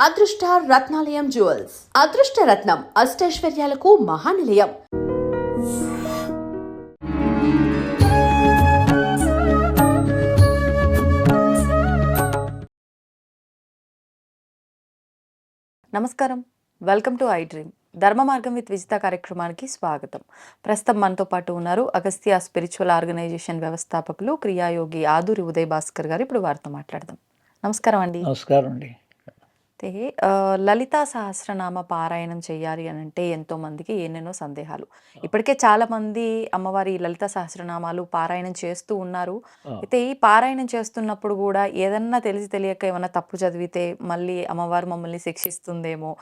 అదృష్ట రత్నాలయం జ్యువెల్స్ అదృష్ట రత్నం అష్టైశ్వర్యాలకు మహానిలయం. నమస్కారం, వెల్కమ్ టు ఐ డ్రీమ్. ధర్మ మార్గం విత్ విజిత కార్యక్రమానికి స్వాగతం. ప్రస్తుతం మనతో పాటు ఉన్నారు అగస్త్య స్పిరిచువల్ ఆర్గనైజేషన్ వ్యవస్థాపకులు క్రియాయోగి ఆదూరి ఉదయ్ భాస్కర్ గారు. ఇప్పుడు వారితో మాట్లాడదాం. నమస్కారం అండి. నమస్కారం అండి. అయితే లలితా సహస్రనామ పారాయణం చేయాలి అని అంటే ఎంతో మందికి ఎన్నెన్నో సందేహాలు. ఇప్పటికే చాలా మంది అమ్మవారి లలితా సహస్రనామాలు పారాయణం చేస్తూ ఉన్నారు. అయితే ఈ పారాయణం చేస్తున్నప్పుడు కూడా ఏదన్నా తెలిసి తెలియక ఏమన్నా తప్పు చదివితే మళ్ళీ అమ్మవారు మమ్మల్ని శిక్షిస్తుందేమో,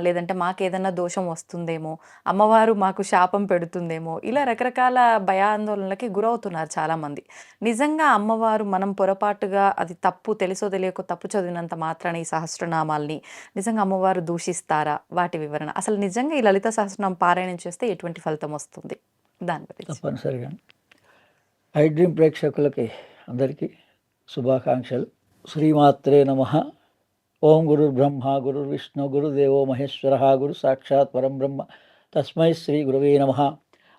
లేదంటే మాకేదన్నా దోషం వస్తుందేమో, అమ్మవారు మాకు శాపం పెడుతుందేమో, ఇలా రకరకాల భయాందోళనలకి గురవుతున్నారు చాలామంది. నిజంగా అమ్మవారు మనం పొరపాటుగా అది తప్పు తెలుసో తెలియకో తప్పు చదివినంత మాత్రాన ఈ సహస్రనామాల్ని నిజంగా అమ్మవారు దూషిస్తారా? వాటి వివరణ, అసలు నిజంగా ఈ లలిత సహస్రనామం పారాయణం చేస్తే ఎటువంటి ఫలితం వస్తుంది, దాని గురించి. తప్పనిసరిగా ఐ డ్రీమ్ ప్రేక్షకులకి అందరికీ శుభాకాంక్షలు. శ్రీమాత్రే నమః. ఓం గురు బ్రహ్మ గురు విష్ణు గురుదేవో మహేశ్వర గురు సాక్షాత్ పరం బ్రహ్మ తస్మై శ్రీ గురవే నమః.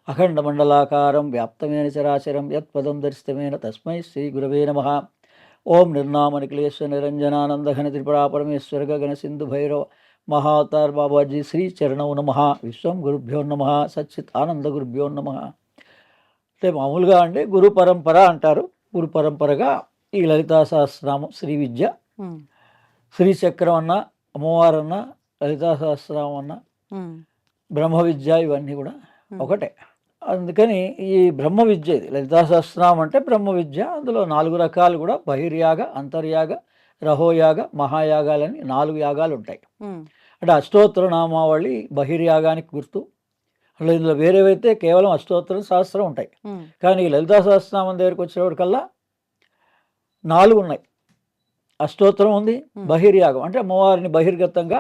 అఖండ మండలాకారం వ్యాప్తమేన చరాచరం యత్పదం దర్శితమేన తస్మై శ్రీ గురవే నమః. ఓం నిర్నామ నిఖిలేశ్వర నిరంజనానంద ఘన త్రిపురా పరమేశ్వర గగన సింధు భైరవ మహావతార్ బాబాజీ శ్రీ చరణం నమః. విశ్వం గురుభ్యో నమః. సచ్చిత్ ఆనంద గురుభ్యో నమః. అంటే మామూలుగా అండి గురు పరంపర అంటారు. గురు పరంపరగా ఈ లలితా సహస్రనామం శ్రీ విద్య, శ్రీచక్రం అన్న, అమ్మవారన్న, లలితా సహస్రనామం అన్న, బ్రహ్మ విద్య, ఇవన్నీ కూడా ఒకటే. అందుకని ఈ బ్రహ్మ విద్య, ఇది లలితా సహస్రనామం అంటే బ్రహ్మ విద్య. అందులో 4 రకాలు కూడా బహిర్యాగ, అంతర్యాగ, రహోయాగ, మహాయాగాలని 4 యాగాలు ఉంటాయి. అంటే అష్టోత్తర నామావళి బహిర్యాగానికి గుర్తు. అట్లా ఇందులో వేరేవైతే కేవలం అష్టోత్తరం సహస్రం ఉంటాయి. కానీ ఈ లలితా సహస్రనామం దగ్గరికి వచ్చేవాడికల్లా 4 ఉన్నాయి. అష్టోత్తరం ఉంది, బహిర్యాగం అంటే అమ్మవారిని బహిర్గతంగా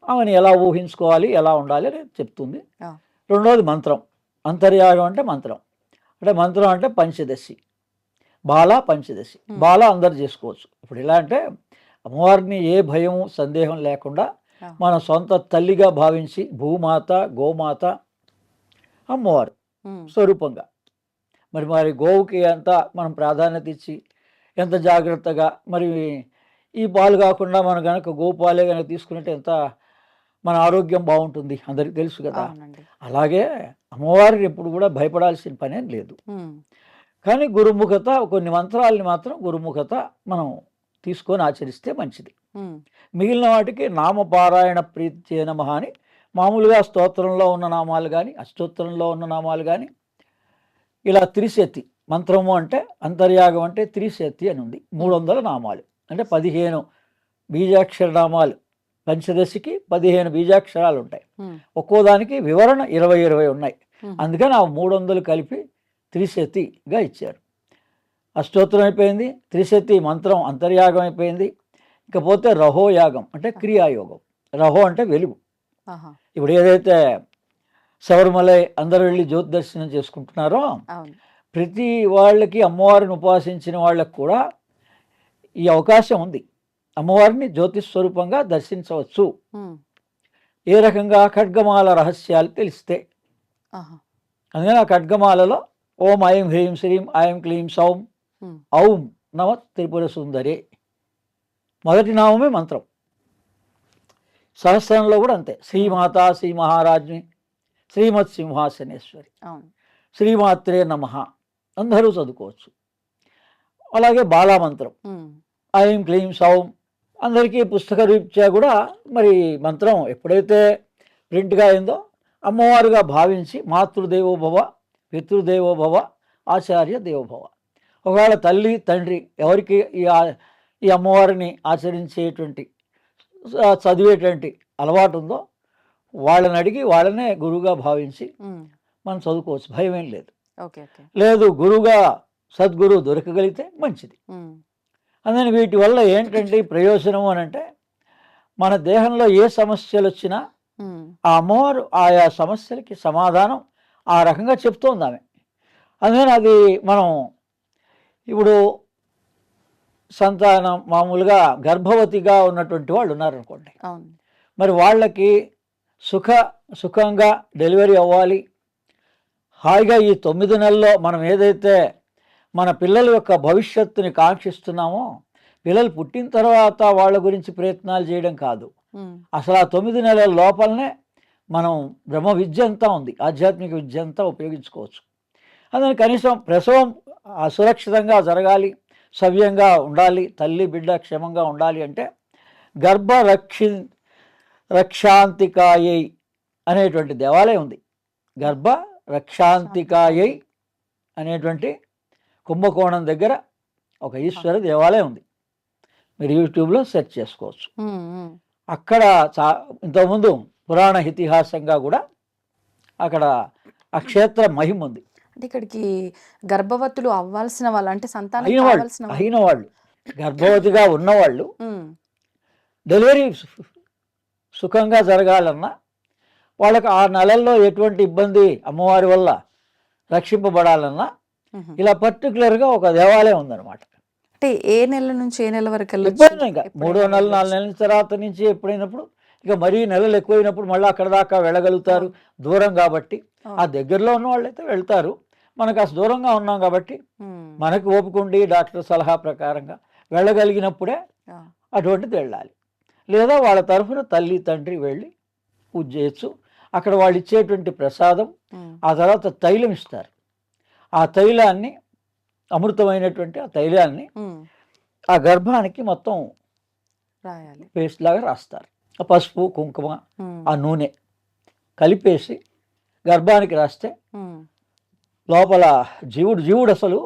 ఆమెను ఎలా ఊహించుకోవాలి, ఎలా ఉండాలి అని చెప్తుంది. రెండవది మంత్రం. అంతర్యాగం అంటే మంత్రం. అంటే మంత్రం అంటే పంచదశి, బాల పంచదశి. బాల అందరు చేసుకోవచ్చు. ఇప్పుడు ఎలా అంటే అమ్మవారిని ఏ భయం సందేహం లేకుండా మన సొంత తల్లిగా భావించి భూమాత, గోమాత, అమ్మవారు స్వరూపంగా మరి గోవుకి ఎంత మనం ప్రాధాన్యత ఇచ్చి ఎంత జాగ్రత్తగా, మరి ఈ పాలు కాకుండా మనం కనుక గోపాలే కనుక తీసుకున్నట్టు ఎంత మన ఆరోగ్యం బాగుంటుంది, అందరికి తెలుసు కదా. అలాగే అమ్మవారిని ఎప్పుడు కూడా భయపడాల్సిన పనేం లేదు. కానీ గురుముఖత, కొన్ని మంత్రాలని మాత్రం గురుముఖత మనం తీసుకొని ఆచరిస్తే మంచిది. మిగిలిన వాటికి నామపారాయణ ప్రీతి నమః అని మామూలుగా స్తోత్రంలో ఉన్న నామాలు కానీ, అష్టోత్తరంలో ఉన్న నామాలు కానీ, ఇలా త్రిశతి మంత్రము అంటే అంతర్యాగం అంటే త్రిశతి అని ఉంది. 300 నామాలు అంటే 15 బీజాక్షర నామాలు. పంచదశికి 15 బీజాక్షరాలు ఉంటాయి. ఒక్కో దానికి వివరణ 20 ఉన్నాయి. అందుకని ఆ 300 కలిపి త్రిశతిగా ఇచ్చారు. అష్టోత్తరం అయిపోయింది, త్రిశతి మంత్రం అంతర్యాగం అయిపోయింది. ఇకపోతే రహోయాగం అంటే క్రియాయోగం. రహో అంటే వెలుగు. ఇప్పుడు ఏదైతే శబరిమలై అందరూ వెళ్ళి జ్యోతి దర్శనం చేసుకుంటున్నారో, ప్రతి వాళ్ళకి అమ్మవారిని ఉపాసించిన వాళ్ళకు కూడా ఈ అవకాశం ఉంది. అమ్మవారిని జ్యోతిస్వరూపంగా దర్శించవచ్చు. ఏ రకంగా? ఖడ్గమాల రహస్యాలు తెలిస్తే. అందుకని ఆ ఖడ్గమాలలో ఓం ఐం హ్రీం శ్రీం ఐం క్లీం సౌం ఔం నమ త్రిపుర సుందరే మొదటి నామమే మంత్రం. సహస్రంలో కూడా అంతే. శ్రీమాత, శ్రీ మహారాజ్ని, శ్రీమత్ సింహాసనేశ్వరి, శ్రీమాత్రే నమః అందరూ చదువుకోవచ్చు. అలాగే బాలామంత్రం ఐం క్లీం సౌం అందరికీ పుస్తక రీత్యా కూడా మరి మంత్రం ఎప్పుడైతే ప్రింట్గా అయిందో అమ్మవారుగా భావించి మాతృదేవోభవ, పితృదేవోభవ, ఆచార్య దేవోభవ. ఒకవేళ తల్లి తండ్రి ఎవరికి ఈ అమ్మవారిని ఆచరించేటువంటి చదివేటువంటి అలవాటు ఉందో వాళ్ళని అడిగి వాళ్ళనే గురువుగా భావించి మనం చదువుకోవచ్చు. భయం ఏం లేదు. లేదు గురువుగా సద్గురు దొరకగలిగితే మంచిది. అందుకని వీటి వల్ల ఏంటంటే ప్రయోజనం అని అంటే మన దేహంలో ఏ సమస్యలు వచ్చినా ఆ అమ్మవారు ఆయా సమస్యలకి సమాధానం ఆ రకంగా చెప్తోంది ఆమె. అందుకని అది మనం ఇప్పుడు సంతానం మామూలుగా గర్భవతిగా ఉన్నటువంటి వాళ్ళు ఉన్నారనుకోండి, అవును. మరి వాళ్ళకి సుఖంగా డెలివరీ అవ్వాలి, హాయిగా ఈ 9 నెలల్లో మనం ఏదైతే మన పిల్లల యొక్క భవిష్యత్తుని కాంక్షిస్తున్నామో, పిల్లలు పుట్టిన తర్వాత వాళ్ళ గురించి ప్రయత్నాలు చేయడం కాదు, అసలు ఆ 9 నెలల లోపలనే మనం బ్రహ్మ విద్య అంతా ఉంది, ఆధ్యాత్మిక విద్య అంతా ఉపయోగించుకోవచ్చు. అందుకని కనీసం ప్రసవం సురక్షితంగా జరగాలి, సవ్యంగా ఉండాలి, తల్లి బిడ్డ క్షేమంగా ఉండాలి అంటే గర్భ రక్షాంతికాయై అనేటువంటి దేవాలయం ఉంది. గర్భ రక్షాంతికాయై అనేటువంటి కుంభకోణం దగ్గర ఒక ఈశ్వర దేవాలయం ఉంది. మీరు యూట్యూబ్లో సెర్చ్ చేసుకోవచ్చు. అక్కడ ఇంతకుముందు పురాణ ఇతిహాసంగా కూడా అక్కడ ఆ క్షేత్ర మహిమ ఉంది. అంటే ఇక్కడికి గర్భవతులు అవ్వాల్సిన వాళ్ళు, అంటే సంతానం అయిన వాళ్ళు గర్భవతిగా ఉన్నవాళ్ళు డెలివరీ సుఖంగా జరగాలన్నా, వాళ్ళకి ఆ నెలల్లో ఎటువంటి ఇబ్బంది అమ్మవారి వల్ల రక్షింపబడాలన్నా ఇలా పర్టికులర్గా ఒక దేవాలయం ఉందన్నమాట. అంటే ఏ నెల నుంచి ఏ నెల వరకు ఎప్పుడైనా ఇంకా 3వ నెల 4 నెలల తర్వాత నుంచి ఎప్పుడైనప్పుడు, ఇక మరీ నెలలు ఎక్కువైనప్పుడు మళ్ళీ అక్కడ దాకా వెళ్ళగలుగుతారు, దూరం కాబట్టి. ఆ దగ్గరలో ఉన్న వాళ్ళైతే వెళ్తారు, మనకు అసలు దూరంగా ఉన్నాం కాబట్టి మనకు ఓపుకుండి డాక్టర్ సలహా ప్రకారంగా వెళ్ళగలిగినప్పుడే అటువంటిది వెళ్ళాలి. లేదా వాళ్ళ తరఫున తల్లి తండ్రి వెళ్ళి పూజ చేయొచ్చు. అక్కడ వాళ్ళు ఇచ్చేటువంటి ప్రసాదం, ఆ తర్వాత తైలం ఇస్తారు. ఆ తైలాన్ని, అమృతమైనటువంటి ఆ తైలాన్ని ఆ గర్భానికి మొత్తం రాయాలి, పేస్ట్ లాగా రాస్తారు. ఆ పసుపు కుంకుమ ఆ నూనె కలిపేసి గర్భానికి రాస్తే లోపల జీవుడు అసలు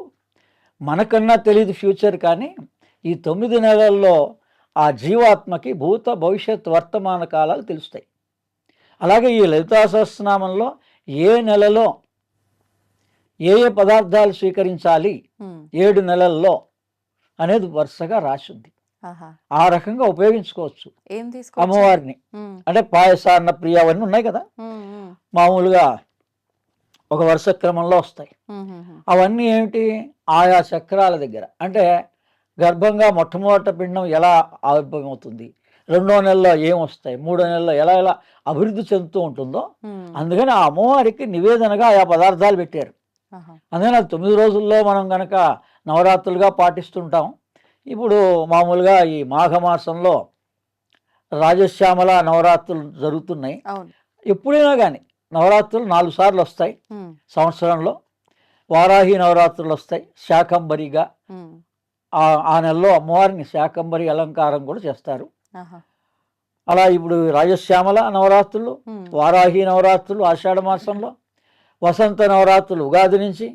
మనకన్నా తెలియదు ఫ్యూచర్, కానీ ఈ 9 నెలల్లో ఆ జీవాత్మకి భూత భవిష్యత్ వర్తమాన కాలాలు తెలుస్తాయి. అలాగే ఈ లలితా సహస్రనామంలో ఏ నెలలో ఏ పదార్థాలు స్వీకరించాలి 7 నెలల్లో అనేది వరుసగా రాసింది. ఆ రకంగా ఉపయోగించుకోవచ్చు అమ్మవారిని. అంటే పాయసాన్న ప్రియ అవన్నీ ఉన్నాయి కదా, మామూలుగా ఒక వరుస క్రమంలో వస్తాయి. అవన్నీ ఏమిటి, ఆయా చక్రాల దగ్గర. అంటే గర్భంగా మొట్టమొదటి పిండం ఎలా ఆవిర్భవం అవుతుంది, 2వ నెలలో ఏమొస్తాయి, 3వ నెలలో ఎలా ఎలా అభివృద్ధి చెందుతూ ఉంటుందో, అందుకని ఆ అమ్మవారికి నివేదనగా ఆయా పదార్థాలు పెట్టారు. అందుకని అది 9 రోజుల్లో మనం కనుక నవరాత్రులుగా పాటిస్తుంటాం. ఇప్పుడు మామూలుగా ఈ మాఘమాసంలో రాజశ్యామల నవరాత్రులు జరుగుతున్నాయి. ఎప్పుడైనా కానీ నవరాత్రులు 4 సార్లు వస్తాయి సంవత్సరంలో. వారాహి నవరాత్రులు వస్తాయి శాకంబరిగా. ఆ నెలలో అమ్మవారిని శాకంబరి అలంకారం కూడా చేస్తారు. అలా ఇప్పుడు రాజశ్యామల నవరాత్రులు, వారాహి నవరాత్రులు ఆషాఢ మాసంలో, వసంత నవరాత్రులు ఉగాది నుంచి,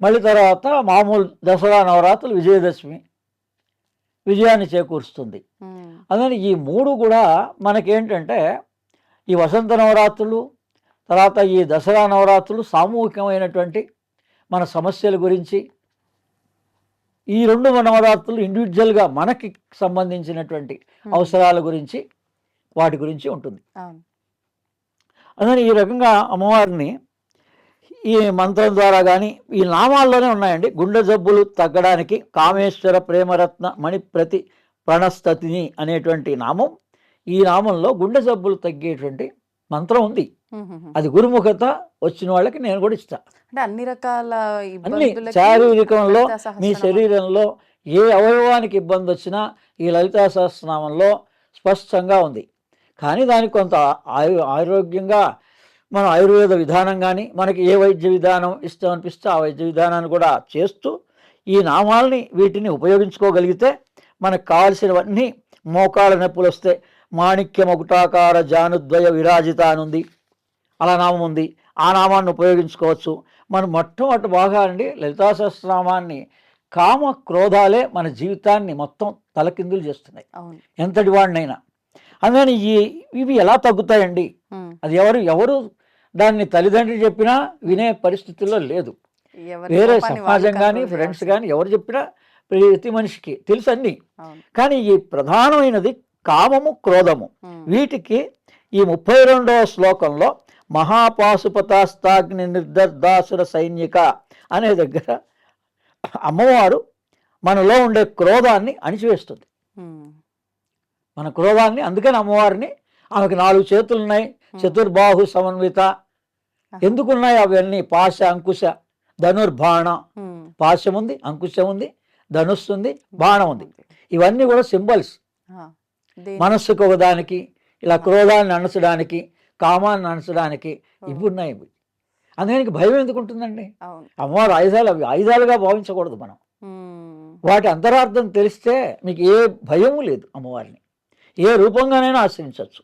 మళ్ళీ తర్వాత మామూలు దసరా నవరాత్రులు విజయదశమి విజయాన్ని చేకూరుస్తుంది. అందుకని ఈ 3 కూడా మనకేంటంటే, ఈ వసంత నవరాత్రులు తర్వాత ఈ దసరా నవరాత్రులు సామూహికమైనటువంటి మన సమస్యల గురించి, ఈ 2 నవరాత్రులు ఇండివిజువల్గా మనకి సంబంధించినటువంటి అవసరాల గురించి, వాటి గురించి ఉంటుంది. అందుకని ఈ రకంగా అమ్మవారిని ఈ మంత్రం ద్వారా కానీ, ఈ నామాల్లోనే ఉన్నాయండి. గుండె జబ్బులు తగ్గడానికి కామేశ్వర ప్రేమరత్న మణిప్రతి ప్రణస్తతిని అనేటువంటి నామం, ఈ నామంలో గుండె జబ్బులు తగ్గేటువంటి మంత్రం ఉంది. అది గురుముఖత వచ్చిన వాళ్ళకి నేను కూడా ఇస్తా. అంటే అన్ని రకాల అన్ని శారీరకంలో మీ శరీరంలో ఏ అవయవానికి ఇబ్బంది వచ్చినా ఈ లలితా సహస్రనామంలో స్పష్టంగా ఉంది. కానీ దానికి కొంత ఆరోగ్యంగా మనం ఆయుర్వేద విధానం కానీ, మనకి ఏ వైద్య విధానం ఇష్టం అనిపిస్తే ఆ వైద్య విధానాన్ని కూడా చేస్తూ ఈ నామాల్ని వీటిని ఉపయోగించుకోగలిగితే మనకు కావాల్సినవన్నీ, మోకాళ్ళ నొప్పులు వస్తే మాణిక్యమకుటాకార జానుద్వయ విరాజిత అని ఉంది, అలా నామం ఉంది, ఆ నామాన్ని ఉపయోగించుకోవచ్చు. మనం మొట్టమొదటి బాగా అండి లలితా సహస్రనామాన్ని, కామ క్రోధాలే మన జీవితాన్ని మొత్తం తలకిందులు చేస్తున్నాయి ఎంతటి వాడినైనా. అందుకని ఇవి ఎలా తగ్గుతాయండి, అది ఎవరు దాన్ని తల్లిదండ్రులు చెప్పినా వినే పరిస్థితుల్లో లేదు. వేరే సమాజం కానీ ఫ్రెండ్స్ కానీ ఎవరు చెప్పినా ప్రతి మనిషికి తెలుసు అన్నీ. కానీ ఈ ప్రధానమైనది కామము క్రోధము. వీటికి ఈ 32వ శ్లోకంలో మహాపాశుపతాస్తాగ్ని నిర్దర్దాసుర సైనిక అనే దగ్గర అమ్మవారు మనలో ఉండే క్రోధాన్ని అణిచివేస్తుంది. మన క్రోధాన్ని, అందుకని అమ్మవారిని, ఆమెకు 4 చేతులు ఉన్నాయి, చతుర్బాహు సమన్విత. ఎందుకున్నాయి అవన్నీ? పాశ, అంకుశ, ధనుర్బాణ. పాశం ఉంది, అంకుశం ఉంది, ధనుస్సు ఉంది, బాణం ఉంది. ఇవన్నీ కూడా సింబల్స్. మనస్సుకు ఒకదానికి, ఇలా క్రోధాన్ని అణచడానికి, కామాన్ని అణచడానికి ఇవి ఉన్నాయి. అందుకని భయం ఎందుకు ఉంటుందండి? అమ్మవారు ఆయుధాలు, అవి ఆయుధాలుగా భావించకూడదు మనం. వాటి అంతరార్థం తెలిస్తే మీకు ఏ భయము లేదు. అమ్మవారిని ఏ రూపంగానైనా ఆశ్రయించవచ్చు,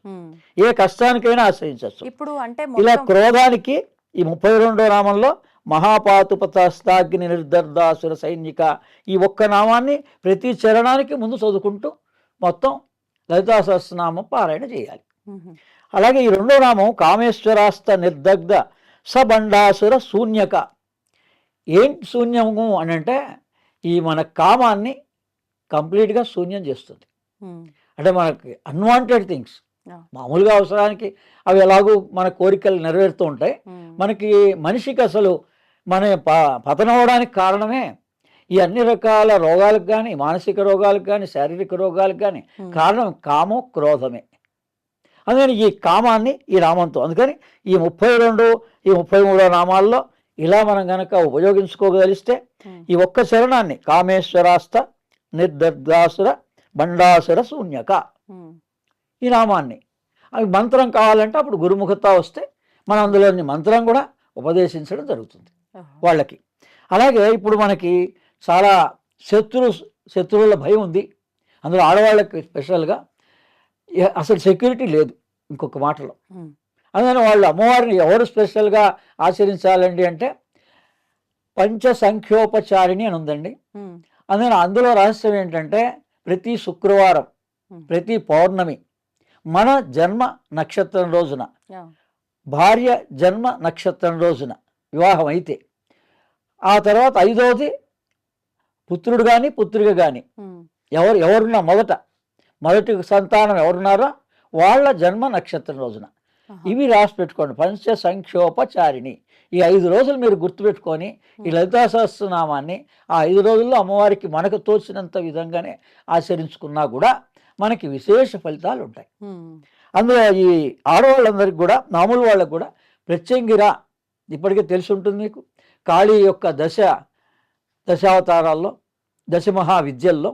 ఏ కష్టానికైనా ఆశ్రయించవచ్చు. ఇప్పుడు అంటే ఇలా క్రోధానికి ఈ 32వ నామంలో మహాపాతుపతాస్తాగ్ని నిర్దర్దాసుర సైనిక, ఈ ఒక్క నామాన్ని ప్రతి చరణానికి ముందు చదువుకుంటూ మొత్తం లలితా సహస్రనామం పారాయణ చేయాలి. అలాగే ఈ 2వ నామం కామేశ్వరాస్త నిర్దగ్ధ సబండాసుర శూన్యక. ఏంటి శూన్యము అని అంటే, ఈ మన కామాన్ని కంప్లీట్గా శూన్యం చేస్తుంది. అంటే మనకి అన్వాంటెడ్ థింగ్స్, మామూలుగా అవసరానికి అవి ఎలాగూ మన కోరికలు నెరవేరుతూ ఉంటాయి. మనకి మనిషికి అసలు మన పతనం అవడానికి కారణమే ఈ అన్ని రకాల రోగాలకు కానీ, మానసిక రోగాలకు కానీ, శారీరక రోగాలకు కానీ కారణం కామో క్రోధమే. అందుకని ఈ కామాన్ని ఈ నామంతో, అందుకని ఈ 32, ఈ 33 నామాల్లో ఇలా మనం కనుక ఉపయోగించుకోగలిస్తే ఈ ఒక్క చరణాన్ని కామేశ్వరాస్త నిర్దర్దాసుర బండాసుర శూన్యక, ఈ నామాన్ని, అవి మంత్రం కావాలంటే అప్పుడు గురుముఖత వస్తే మనం అందులోని మంత్రం కూడా ఉపదేశించడం జరుగుతుంది వాళ్ళకి. అలాగే ఇప్పుడు మనకి చాలా శత్రువుల భయం ఉంది. అందులో ఆడవాళ్ళకి స్పెషల్గా అసలు సెక్యూరిటీ లేదు, ఇంకొక మాటలో. అందుకని వాళ్ళు అమ్మవారిని ఎవరు స్పెషల్గా ఆచరించాలండి అంటే పంచసంఖ్యోపచారిణి అని ఉందండి. అందుకని అందులో రహస్యం ఏంటంటే ప్రతి శుక్రవారం, ప్రతి పౌర్ణమి, మన జన్మ నక్షత్రం రోజున, భార్య జన్మ నక్షత్రం రోజున వివాహం అయితే, ఆ తర్వాత 5వది పుత్రుడు కానీ పుత్రిక కానీ ఎవరున్నా మొదటి సంతానం ఎవరున్నారో వాళ్ళ జన్మ నక్షత్రం రోజున ఇవి రాసి పెట్టుకోండి. పంచసంఖ్యోపచారిణి. ఈ 5 రోజులు మీరు గుర్తుపెట్టుకొని ఈ లలితా సహస్రనామాన్ని ఆ 5 రోజుల్లో అమ్మవారికి మనకు తోచినంత విధంగానే ఆచరించుకున్నా కూడా మనకి విశేష ఫలితాలు ఉంటాయి. అందులో ఈ ఆడవాళ్ళందరికీ కూడా, మామూలు వాళ్ళకు కూడా ప్రత్యంగిర ఇప్పటికే తెలిసి ఉంటుంది మీకు. కాళీ యొక్క దశావతారాల్లో, దశమహావిద్యల్లో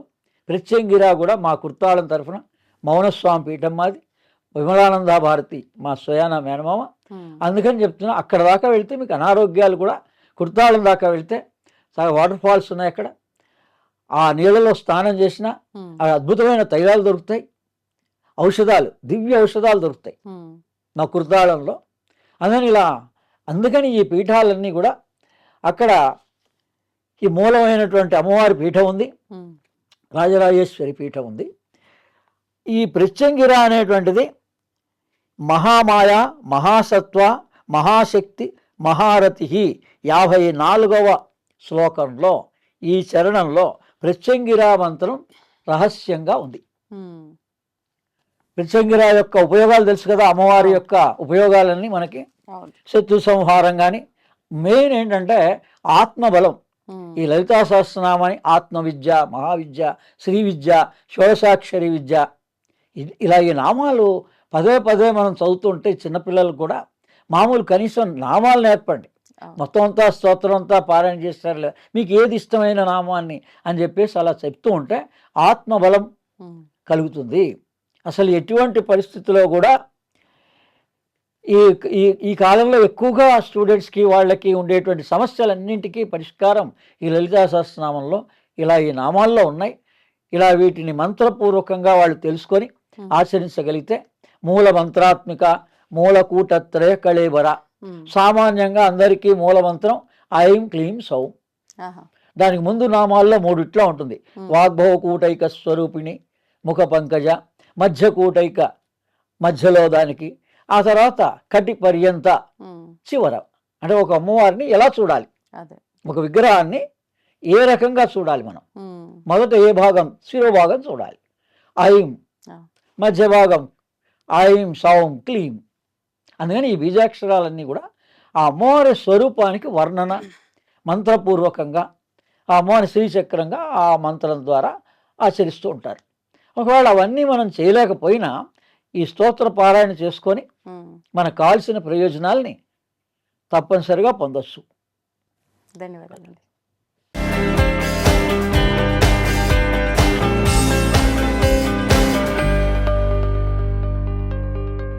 ప్రత్యంగిర కూడా మా కుర్తాళం తరఫున మౌనస్వామి పీఠం మాది, విమలానంద భారతి మా స్వయాన మేనమామ. అందుకని చెప్తున్నా, అక్కడ దాకా వెళ్తే మీకు అనారోగ్యాలు కూడా, కుర్తాళం దాకా వెళ్తే వాటర్ ఫాల్స్ ఉన్నాయి అక్కడ, ఆ నీళ్ళలో స్నానం చేసినా అద్భుతమైన తైలాలు దొరుకుతాయి, ఔషధాలు, దివ్య ఔషధాలు దొరుకుతాయి నా కుర్తాళంలో. అందుకని ఈ పీఠాలన్నీ కూడా అక్కడ ఈ మూలమైనటువంటి అమ్మవారి పీఠం ఉంది, రాజరాజేశ్వరి పీఠం ఉంది. ఈ ప్రత్యంగిర అనేటువంటిది మహామాయ, మహాసత్వ, మహాశక్తి, మహారథి 54వ శ్లోకంలో ఈ చరణంలో ప్రత్యంగిర మంత్రం రహస్యంగా ఉంది. ప్రత్యంగిర యొక్క ఉపయోగాలు తెలుసు కదా, అమ్మవారి యొక్క ఉపయోగాలన్నీ మనకి. శత్రు సంహారం కానీ, మెయిన్ ఏంటంటే ఆత్మబలం. ఈ లలితా సహస్రనామాన్ని ఆత్మవిద్య, మహావిద్య, శ్రీ విద్య, షోడశాక్షరి విద్య, ఇలా ఈ నామాలు పదే పదే మనం చదువుతుంటే చిన్నపిల్లలకు కూడా మామూలు కనీసం నామాలు నేర్పండి. మొత్తం అంతా స్తోత్రం అంతా పారాయణ చేస్తారు, మీకు ఏది ఇష్టమైన నామాన్ని అని చెప్పేసి అలా చెప్తూ ఉంటే ఆత్మబలం కలుగుతుంది. అసలు ఎటువంటి పరిస్థితుల్లో కూడా ఈ కాలంలో ఎక్కువగా స్టూడెంట్స్కి వాళ్ళకి ఉండేటువంటి సమస్యలన్నింటికీ పరిష్కారం ఈ లలితా సహస్రనామంలో ఇలా ఈ నామాల్లో ఉన్నాయి. ఇలా వీటిని మంత్రపూర్వకంగా వాళ్ళు తెలుసుకొని ఆచరించగలిగితే మూల మంత్రాత్మిక, మూలకూటత్రయ కళేబర. సామాన్యంగా అందరికీ మూల మంత్రం ఐం క్లీం సౌం. దానికి ముందు నామాల్లో 3 ఇట్లా ఉంటుంది. వాగ్భవ కూటైక స్వరూపిణి, ముఖ పంకజ, మధ్య కూటైక మధ్యలో దానికి, ఆ తర్వాత కటి పర్యంత చివర. అంటే ఒక అమ్మవారిని ఎలా చూడాలి, ఒక విగ్రహాన్ని ఏ రకంగా చూడాలి మనం. మొదట ఏ భాగం, శిరోభాగం చూడాలి, ఐం, మధ్య భాగం ఐం సౌం క్లీం. అందుకని ఈ బీజాక్షరాలన్నీ కూడా ఆ అమ్మవారి స్వరూపానికి వర్ణన మంత్రపూర్వకంగా ఆ అమ్మవారిని శ్రీచక్రంగా ఆ మంత్రం ద్వారా ఆచరిస్తూ ఉంటారు. ఒకవేళ అవన్నీ మనం చేయలేకపోయినా ఈ స్తోత్ర పారాయణ చేసుకొని ఉమ్. మనకు కావాల్సిన ప్రయోజనాల్ని తప్పనిసరిగా పొందొచ్చు. ధన్యవాదాలండి.